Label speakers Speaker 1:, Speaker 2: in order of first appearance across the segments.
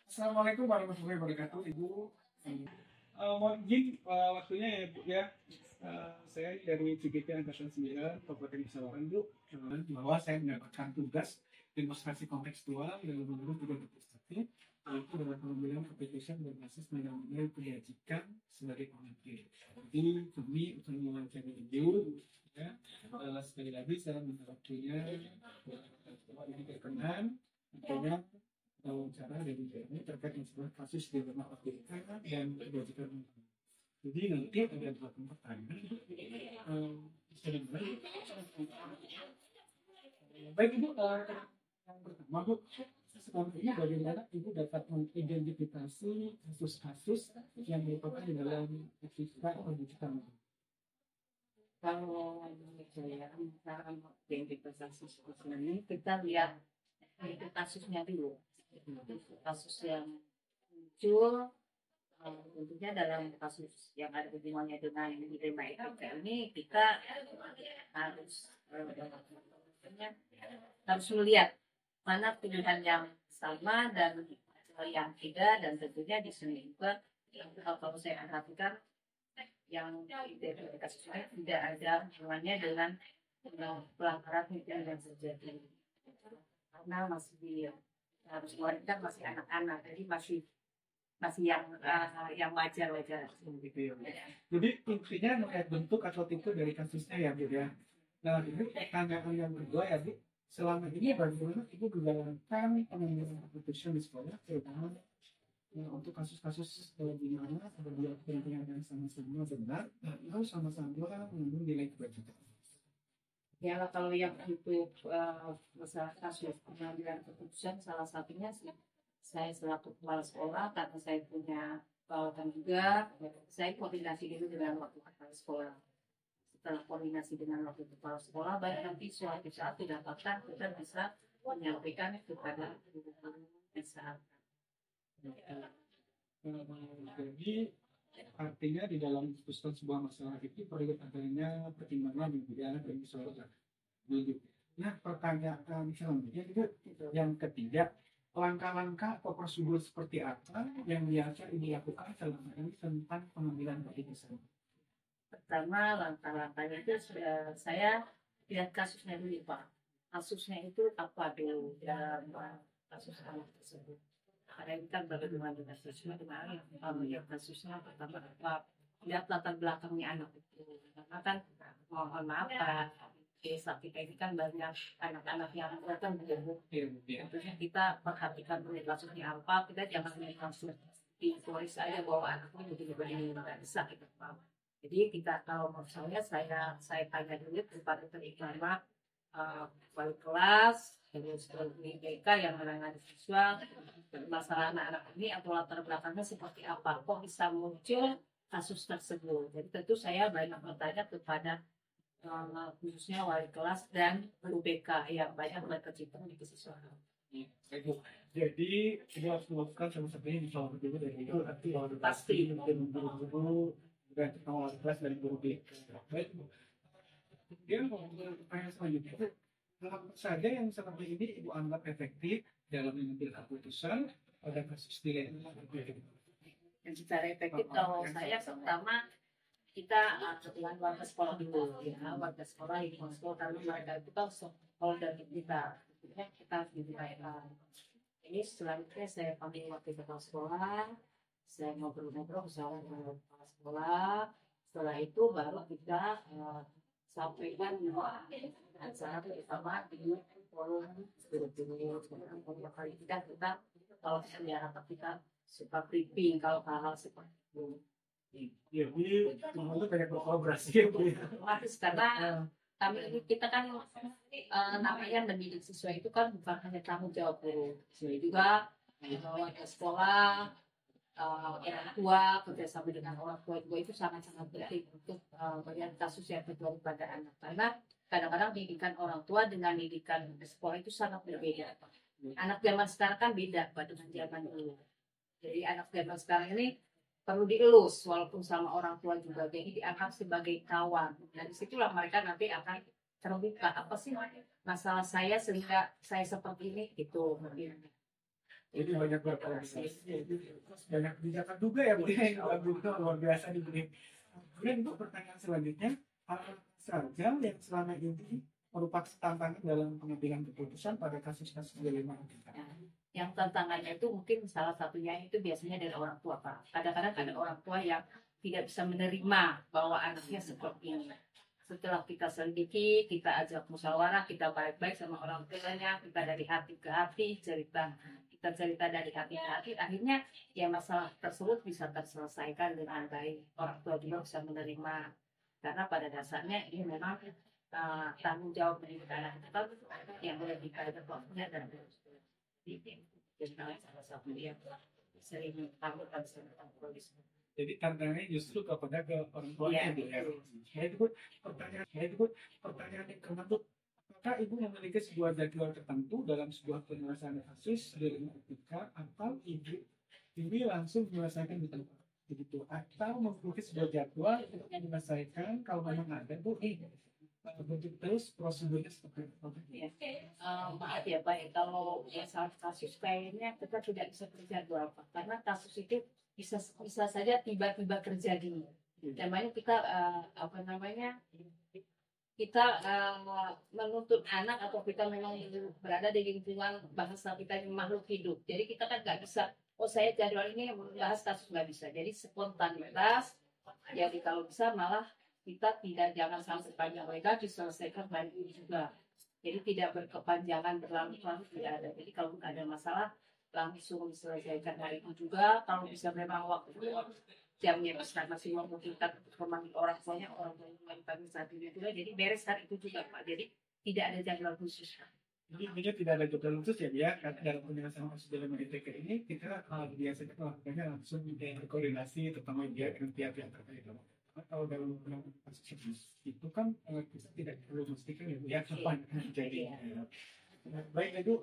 Speaker 1: Assalamualaikum warahmatullahi wabarakatuh, Ibu. Mohon izin waktunya ya, Bu ya. Saya dari CGT Angkatan 9, Kabupaten Pesawaran, Bu. Bahwa saya mendapatkan tugas demonstrasi kontekstual dalam mengurus tugas legislatif, yaitu dalam pengambilan keputusan berbasis nilai-nilai kebajikan sebagai pemimpin. Jadi kami akan mewakili Ibu. Ya. Sekali lagi saya minta waktunya ini berkenan. Tentunya wawancara dari BNI terkait masalah kasus di rumah Afrika dan kebajikan. Jadi nanti ada dua pertanyaan. Baik Ibu, yang pertama Bu, sekarang ini bagaimana Ibu dapat mengidentifikasi kasus-kasus yang merupakan dalam Afrika atau kebajikan?
Speaker 2: Kalau saya cara mengidentifikasi kasus ini, kita lihat itu kasusnya dulu. Kasus yang muncul tentunya dalam kasus yang ada hubungannya dengan dilema etika ini, kita harus melihat mana pilihan yang sama dan yang tidak, dan tentunya di sini juga kalau saya perhatikan yang dari kasus ini tidak ada hubungannya dengan pelanggaran hukum yang terjadi, karena masih harus kan masih anak-anak, jadi masih yang wajar-wajar
Speaker 1: gitu ya. Jadi intinya melihat bentuk atau tipe dari kasusnya ya Bu ya. Nah ini pertanyaan yang kedua ya Bu, selama ini bagaimana Ibu menjalankan pengambilan keputusan di sekolah, terutama untuk kasus-kasus di mana ada dua kepentingan yang sama-sama benar, lalu sama-sama mengandung nilai kebajikan.
Speaker 2: Ya, kalau yang untuk masalah kasus pengambilan keputusan, salah satunya saya selaku kepala sekolah, karena saya punya bawahan juga, saya koordinasi dulu dengan wakil kepala sekolah. Setelah koordinasi dengan wakil kepala sekolah, baik nanti suatu saat didapatkan, kita bisa menyampaikan kepada guru-guru bisa.
Speaker 1: Jadi artinya di dalam diskusi sebuah masalah itu perlu adanya pertimbangan ya dari seorang. Nah pertanyaan selanjutnya itu yang ketiga, langkah-langkah atau prosedur seperti apa yang biasa dilakukan selama ini tentang pengambilan keputusan?
Speaker 2: Pertama, langkah-langkahnya itu saya lihat kasusnya dulu Pak. Kasusnya itu apa dulu dalam kasus anak tersebut. Karena ini kan berhubungan dengan kasusnya, yang kasusnya pertama apa, lihat latar belakangnya anak itu. Karena kan mohon maaf Pak, desa kita ini kan banyak anak-anak yang datang begitu. Tentunya kita perhatikan dulu kasusnya apa, kita jangan langsung ditulis aja bahwa anaknya begini-begini, nggak bisa kita paham. Jadi kita, kalau misalnya saya tanya dulu kepada terutama wali kelas, terus BK yang menangani siswa, masalah anak-anak ini atau latar belakangnya seperti apa, kok bisa muncul kasus tersebut. Jadi tentu saya banyak bertanya kepada khususnya wali kelas dan guru BK yang banyak berkecimpung di kesiswaan.
Speaker 1: Jadi kita harus melakukan sama satunya di salah satu dari itu, nanti pasti mungkin guru-guru dan wali kelas dari guru BK. Baik Bu. Kemudian pertanyaan selanjutnya, apa saja yang selama ini Ibu anggap efektif dalam mengambil keputusan pada kasus dilema?
Speaker 2: Yang secara efektif kalau saya pertama kita dengan warga sekolah dulu ya, warga sekolah di sekolah, karena mereka itu kan stakeholder kita, kita harus diberdayakan. Ini selanjutnya saya panggil wakil kepala sekolah, saya ngobrol-ngobrol bersama dengan kepala sekolah. Setelah itu baru kita sampaikan acara bersama di forum guru-guru. Beberapa kali kita kalau kita kita suka briefing kalau hal-hal seperti itu.
Speaker 1: Jadi semuanya banyak berkolaborasi ya Bu.
Speaker 2: Karena kita kan namanya mendidik siswa itu kan bukan hanya tanggung jawab guru, juga warga sekolah, orang tua, kerjasama dengan orang tua juga itu sangat-sangat penting untuk melihat kasus yang terjadi pada anak. Karena kadang-kadang didikan orang tua dengan didikan sekolah itu sangat berbeda. Anak zaman sekarang kan beda dengan zaman dulu. Jadi anak zaman sekarang ini perlu dielus walaupun sama orang tua juga, jadi dianggap sebagai kawan. Dan disitulah mereka nanti akan terbuka, apa sih masalah saya sehingga saya seperti ini gitu.
Speaker 1: Jadi banyak berproses, terus banyak kebijakan juga ya Bu yang itu luar biasa nih Bu. Kemudian Ibu, pertanyaan selanjutnya, apa saja yang selama ini merupakan tantangan dalam pengambilan keputusan pada kasus-kasus dilema kita?
Speaker 2: Yang tantangannya itu mungkin salah satunya itu biasanya dari orang tua, Pak. Kadang-kadang ada orang tua yang tidak bisa menerima bahwa anaknya seperti ini. Setelah kita selidiki, kita ajak musyawarah, kita baik-baik sama orang tuanya, kita dari hati ke hati kita cerita dari hati ke hati, akhirnya ya masalah tersebut bisa terselesaikan dengan baik. Orang tua juga bisa menerima, karena pada dasarnya ini memang tanggung jawab dari anak kita yang lebih baik waktunya dan jadi salah satu yang sering melakukan kondisi.
Speaker 1: Jadi tantangannya justru kepada orang tuanya Bu ya. Itu pertanyaan yang keempat, apakah Ibu memiliki sebuah jadwal tertentu dalam sebuah penyelesaian kasus dilema etika, atau Ibu langsung menyelesaikan begitu, atau memiliki sebuah jadwal untuk menyelesaikan kalau memang ada Bu bentuk terus prosedurnya seperti apa?
Speaker 2: Maaf ya Pak, kalau saat kasus kayaknya kita tidak bisa berjadwal Pak, karena kasus itu bisa saja tiba-tiba terjadi. Namanya kita kita menuntut anak, atau kita memang berada di lingkungan bahasa kita yang makhluk hidup. Jadi kita kan nggak bisa, saya jadwal ini membahas kasus, nggak bisa. Jadi spontanitas. Jadi kalau bisa malah kita jangan sampai panjang lebar, diselesaikan hari ini juga. Jadi tidak berkepanjangan berlarut-larut, tidak ada. Jadi kalau ada masalah langsung diselesaikan hari itu juga. Kalau bisa memang waktu jamnya masih memungkinkan untuk memanggil orang tuanya memanggil saat itu juga. Jadi beres hari itu juga Pak. Jadi tidak ada jadwal khusus.
Speaker 1: Jadi intinya tidak ada jadwal khusus ya, karena dalam penyelesaian kasus dilema etika ini kita biasanya melakukannya langsung berkoordinasi, terutama dengan pihak-pihak terkait. Kalau dalam kasus itu kan kita tidak perlu memastikan ya kapan terjadi. Baik Ibu,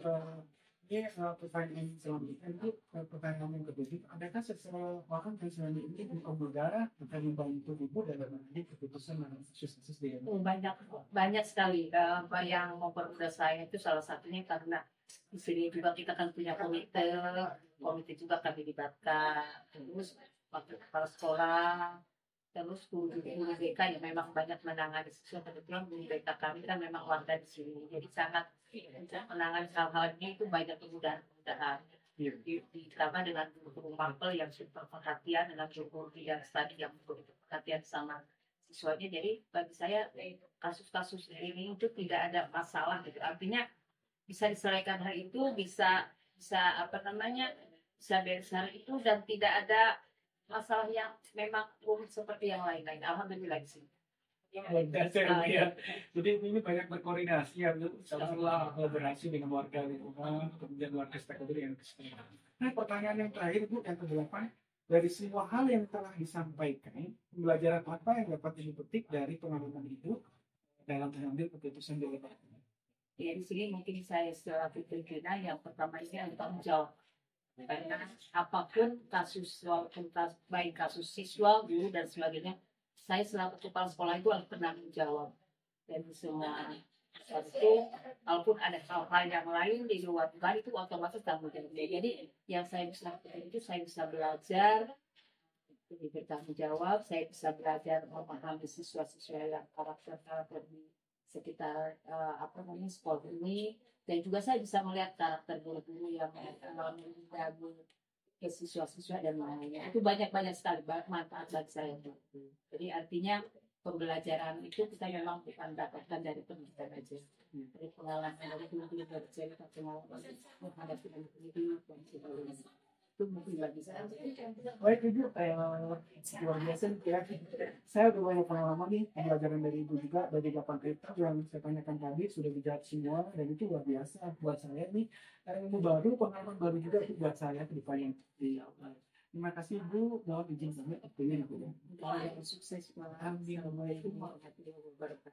Speaker 1: ini pertanyaan selanjutnya itu pertanyaan yang kedua. Adakah seseorang yang selama ini negara akan membantu Ibu dalam mengambil keputusan dalam kasus-kasus dilema?
Speaker 2: Banyak sekali yang mempermudah saya, itu salah satunya karena di sini juga kita kan punya komite juga kami libatkan, terus wakil kepala sekolah, terus guru BK yang memang banyak menangani siswa. Kebetulan guru BK kami kan memang warga di sini, jadi sangat menangani hal-hal ini itu banyak kemudahan. Ditambah dengan guru mapel yang super perhatian, dengan guru yang tadi yang perhatian sama siswanya. Jadi bagi saya kasus-kasus ini itu tidak ada masalah gitu. Artinya bisa diselesaikan hari itu, bisa beres hari itu, dan tidak ada masalah yang memang rumit seperti yang lain-lain. Alhamdulillah di sini.
Speaker 1: Jadi ini banyak berkoordinasi ya, setelah kolaborasi dengan warga lingkungan, kemudian warga stakeholder yang keseluruhan. Nah, pertanyaan yang terakhir Bu, yang ke-8, dari semua hal yang telah disampaikan, pembelajaran apa yang dapat dipetik dari pengalaman Ibu dalam mengambil keputusan dilema?
Speaker 2: Ya, di sini mungkin saya selaku pimpinan yang pertama ini adalah tanggung jawab. Karena apapun kasus, walaupun baik kasus siswa, guru dan sebagainya, saya selaku kepala sekolah itu harus bertanggung jawab. Dan semua itu, walaupun ada hal-hal yang lain di luar itu otomatis tanggung jawab. Jadi yang saya bisa lakukan itu, saya bisa belajar, jadi bertanggung jawab, saya bisa belajar memahami siswa-siswa yang karakter di sekitar sekolah ini. Dan juga saya bisa melihat karakter guru-guru yang mengganggu ke siswa-siswa dan lainnya. Itu banyak sekali manfaat bagi saya. Jadi artinya pembelajaran itu kita memang bukan dapatkan dari pendidikan aja. Dari pengalaman dari guru-guru bercerita, pengalaman menghadapi hidup dan sebagainya. Itu mungkin bagi saya.
Speaker 1: Baik Ibu, luar biasa ya. Saya udah banyak pengalaman nih, pembelajaran dari Ibu juga dari 8 kripto yang saya tanyakan tadi sudah dijawab semua, dan itu luar biasa buat saya nih. Ilmu baru, pengalaman baru juga itu buat saya ke depan yang terima kasih Ibu, mohon izin kami waktunya Ibu.
Speaker 2: Sukses.
Speaker 1: Assalamualaikum warahmatullahi wabarakatuh.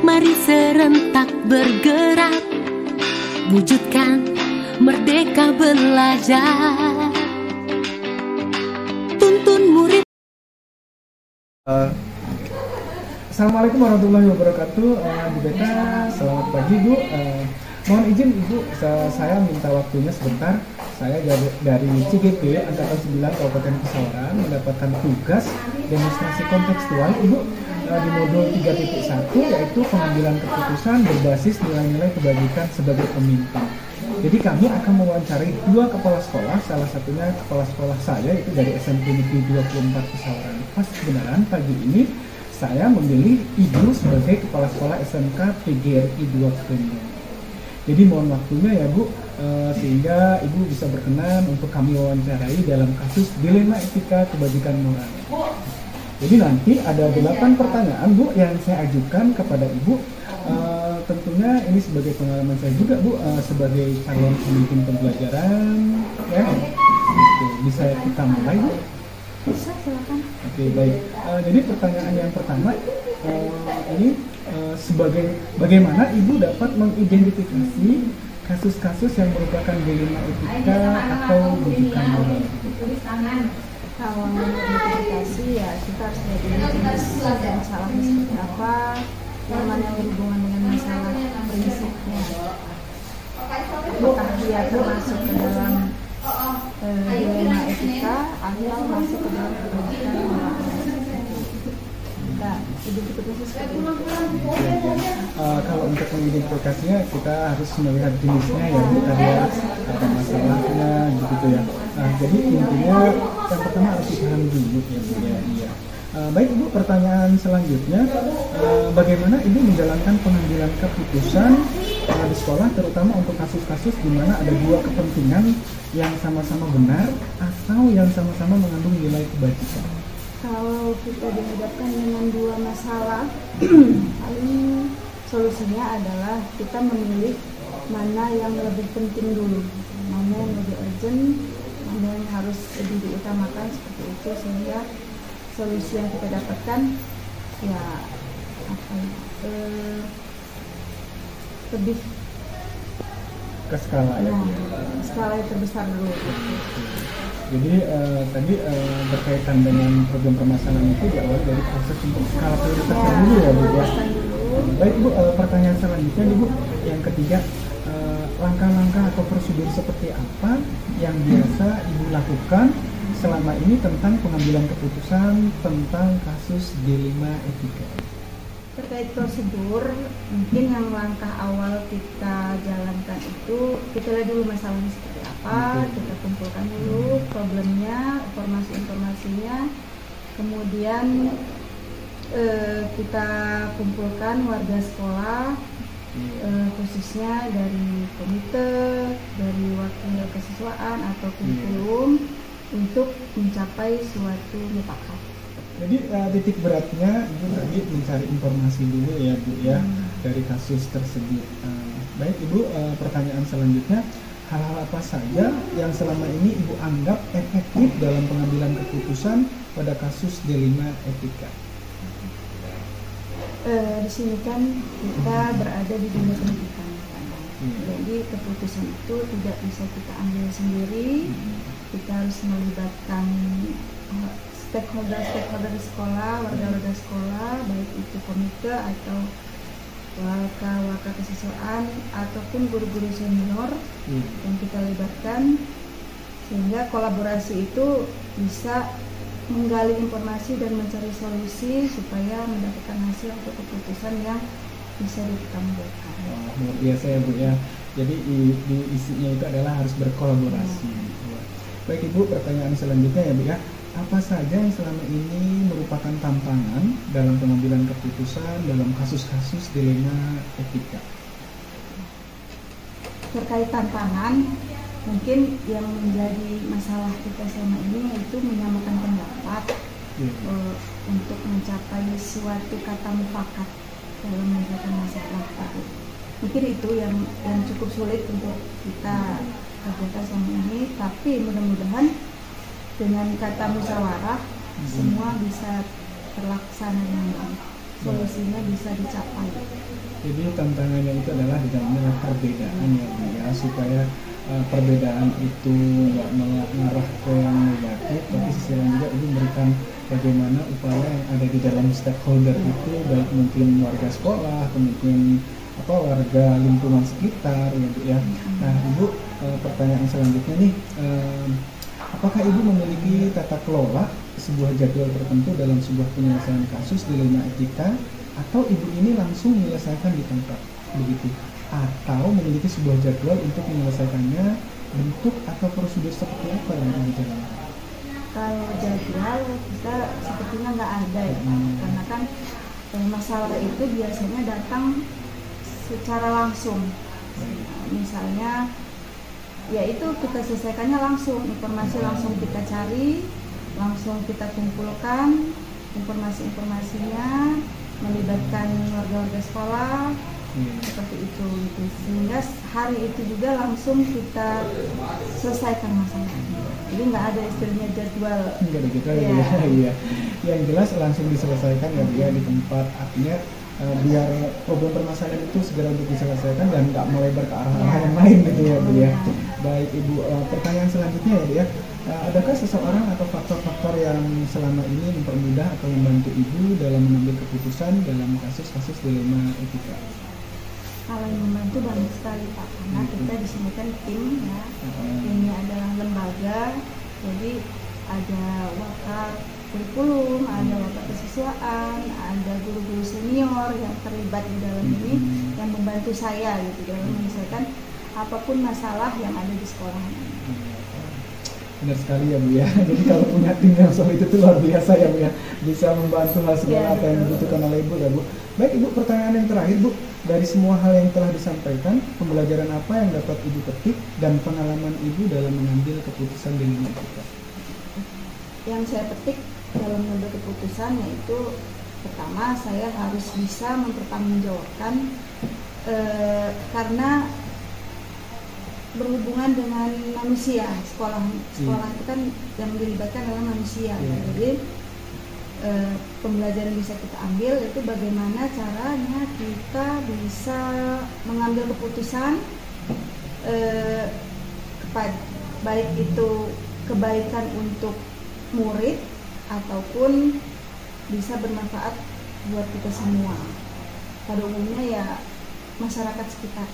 Speaker 3: Mari serentak bergerak, wujudkan merdeka belajar.
Speaker 1: Assalamualaikum warahmatullahi wabarakatuh. Bu Beta, selamat pagi Bu. Mohon izin Ibu, saya minta waktunya sebentar. Saya dari CGP Angkatan 9 Kabupaten Pesawaran mendapatkan tugas demonstrasi kontekstual Ibu di modul 3.1, yaitu pengambilan keputusan berbasis nilai-nilai kebajikan sebagai pemimpin. Jadi kami akan mewawancarai 2 kepala sekolah, salah satunya kepala sekolah saya itu dari SMP Negeri 24 Pesawaran. Pas kebenaran pagi ini saya memilih Ibu sebagai kepala sekolah SMK PGRI 2 Kremlin. Jadi mohon waktunya ya Bu, sehingga Ibu bisa berkenan untuk kami wawancarai dalam kasus dilema etika kebajikan moral. Jadi nanti ada 8 pertanyaan Bu yang saya ajukan kepada Ibu. Tentunya ini sebagai pengalaman saya juga Bu, sebagai calon pemimpin pembelajaran ya. Oke, bisa kita mulai Bu?
Speaker 4: Bisa, silakan.
Speaker 1: Oke, baik. Jadi pertanyaan yang pertama ini sebagai bagaimana Ibu dapat mengidentifikasi kasus-kasus yang merupakan dilema etika atau rujukan moral?
Speaker 4: Kalau identifikasi ya kita harus lihat dulu jenis dan masalahnya seperti apa, yang mana yang berhubungan dengan masalah prinsipnya. Apakah dia termasuk ke dalam dilema etika atau masuk ke dalam kebajikan moral. Kita identifikasi seperti itu.
Speaker 1: Kalau untuk mengidentifikasinya kita harus melihat jenisnya ya Bu, ada masalahnya gitu ya. Nah, jadi intinya yang pertama harus dipahami dulu ya Bu ya. Iya. Baik Ibu, pertanyaan selanjutnya, bagaimana Ibu menjalankan pengambilan keputusan di sekolah, terutama untuk kasus-kasus di mana ada 2 kepentingan yang sama-sama benar atau yang sama-sama mengandung nilai kebajikan?
Speaker 4: Kalau kita dihadapkan dengan 2 masalah, paling solusinya adalah kita memilih mana yang lebih penting dulu, mana yang lebih urgent, mana yang harus lebih diutamakan seperti itu, sehingga solusi yang kita dapatkan ya apa ya, lebih
Speaker 1: Ke skala ya.
Speaker 4: skala yang terbesar dulu.
Speaker 1: Jadi tadi berkaitan dengan program permasalahan itu diawali dari proses untuk skala prioritasnya dulu ya Bu ya. Baik Bu, pertanyaan selanjutnya nih Bu, yang ketiga, langkah-langkah atau prosedur seperti apa yang biasa Ibu lakukan selama ini tentang pengambilan keputusan tentang kasus dilema etika?
Speaker 4: Terkait prosedur, mungkin yang langkah awal kita jalankan itu kita lihat dulu masalahnya seperti apa, kita kumpulkan dulu problemnya, informasi-informasinya, kemudian kita kumpulkan warga sekolah, khususnya dari komite, dari wakil kesiswaan atau kurikulum untuk mencapai suatu mufakat.
Speaker 1: Jadi titik beratnya Ibu tadi mencari informasi dulu ya Bu ya dari kasus tersebut. Baik Ibu, pertanyaan selanjutnya, hal-hal apa saja yang selama ini Ibu anggap efektif dalam pengambilan keputusan pada kasus dilema etika?
Speaker 4: Di sini kan kita berada di dunia pendidikan, jadi keputusan itu tidak bisa kita ambil sendiri. Kita harus melibatkan stakeholder sekolah, warga-warga sekolah, baik itu komite atau waka kesiswaan ataupun guru-guru senior yang kita libatkan, sehingga kolaborasi itu bisa menggali informasi dan mencari solusi supaya mendapatkan hasil atau keputusan yang bisa dipertanggungjawabkan.
Speaker 1: Luar biasa ya Bu ya. Jadi di isinya itu adalah harus berkolaborasi. Baik Ibu, pertanyaan selanjutnya ya Bu ya, apa saja yang selama ini merupakan tantangan dalam pengambilan keputusan dalam kasus-kasus dilema etika?
Speaker 4: Terkait tantangan, mungkin yang menjadi masalah kita selama ini yaitu menyamakan pendapat untuk mencapai suatu kata mufakat dalam menyelesaikan masalah itu. Mungkin itu yang cukup sulit untuk kita kerjakan selama ini, tapi mudah-mudahan dengan kata musyawarah semua bisa terlaksana dengan baik, solusinya bisa dicapai.
Speaker 1: Jadi tantangannya itu adalah di dalamnya perbedaan ya Bu ya, supaya perbedaan itu nggak mengarah ke yang negatif, tapi sisi lain juga itu memberikan bagaimana upaya yang ada di dalam stakeholder itu, baik mungkin warga sekolah, kemudian warga lingkungan sekitar ya Bu ya. Nah Ibu, pertanyaan selanjutnya nih, apakah Ibu memiliki tata kelola sebuah jadwal tertentu dalam sebuah penyelesaian kasus dilema etika, atau Ibu ini langsung menyelesaikan di tempat begitu, atau memiliki sebuah jadwal untuk menyelesaikannya, bentuk atau prosedur seperti apa yang Ibu jalankan?
Speaker 4: Kalau jadwal kita sepertinya nggak ada ya, karena kan masalah itu biasanya datang secara langsung. Misalnya ya itu kita selesaikannya langsung, informasi langsung kita cari, langsung kita kumpulkan informasi-informasinya, melibatkan warga-warga sekolah, seperti itu gitu. Sehingga hari itu juga langsung kita selesaikan masalahnya. Jadi nggak ada istilahnya jadwal.
Speaker 1: Nggak ada jadwal ya. Iya. Yang jelas langsung diselesaikan ya Bu ya di tempat, artinya biar problem permasalahan itu segera untuk diselesaikan dan nggak melebar ke arah-arah yang lain gitu ya Bu ya. Baik Ibu, pertanyaan selanjutnya ya Bu ya, adakah seseorang atau faktor-faktor yang selama ini mempermudah atau membantu Ibu dalam mengambil keputusan dalam kasus-kasus dilema etika?
Speaker 4: Kalau yang membantu banyak sekali Pak, karena kita di sini kan tim ya, ini adalah lembaga, jadi ada wakil kurikulum, ada wakil kesiswaan, ada guru-guru senior yang terlibat di dalam ini yang membantu saya gitu dalam menyelesaikan apapun masalah yang ada di sekolah ini.
Speaker 1: Benar sekali ya Bu ya. Jadi kalau punya tim yang solid itu luar biasa ya Bu ya, bisa membantu hal segala apa yang dibutuhkan oleh Ibu ya Bu. Baik Ibu, pertanyaan yang terakhir Bu, dari semua hal yang telah disampaikan, pembelajaran apa yang dapat Ibu petik dan pengalaman Ibu dalam mengambil keputusan dilema etika?
Speaker 4: Yang saya petik dalam mengambil keputusan yaitu pertama, saya harus bisa mempertanggungjawabkan karena berhubungan dengan manusia. Sekolah itu kan yang dilibatkan adalah manusia. Jadi pembelajaran bisa kita ambil itu bagaimana caranya kita bisa mengambil keputusan baik itu kebaikan untuk murid ataupun bisa bermanfaat buat kita semua, pada umumnya ya masyarakat sekitar.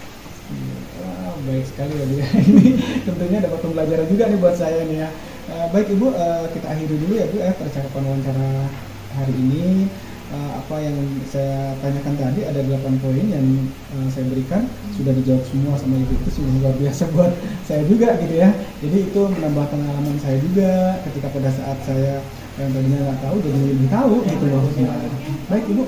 Speaker 1: Baik sekali ya Bu ya. Ini tentunya dapat pembelajaran juga nih buat saya nih ya. Baik Ibu, kita akhiri dulu ya Bu percakapan wawancara hari ini. Apa yang saya tanyakan tadi ada 8 poin yang saya berikan, sudah dijawab semua sama Ibu, itu sudah luar biasa buat saya juga gitu ya. Jadi itu menambah pengalaman saya juga ketika pada saat saya yang tadinya nggak tahu jadi lebih tahu gitu loh. Baik Ibu,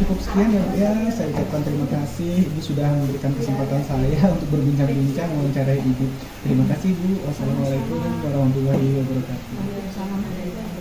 Speaker 1: cukup sekian ya Bu ya. Saya ucapkan terima kasih Ibu sudah memberikan kesempatan saya untuk berbincang-bincang mewawancarai Ibu. Terima kasih Bu. Wassalamualaikum warahmatullahi wabarakatuh.
Speaker 4: Waalaikumsalam.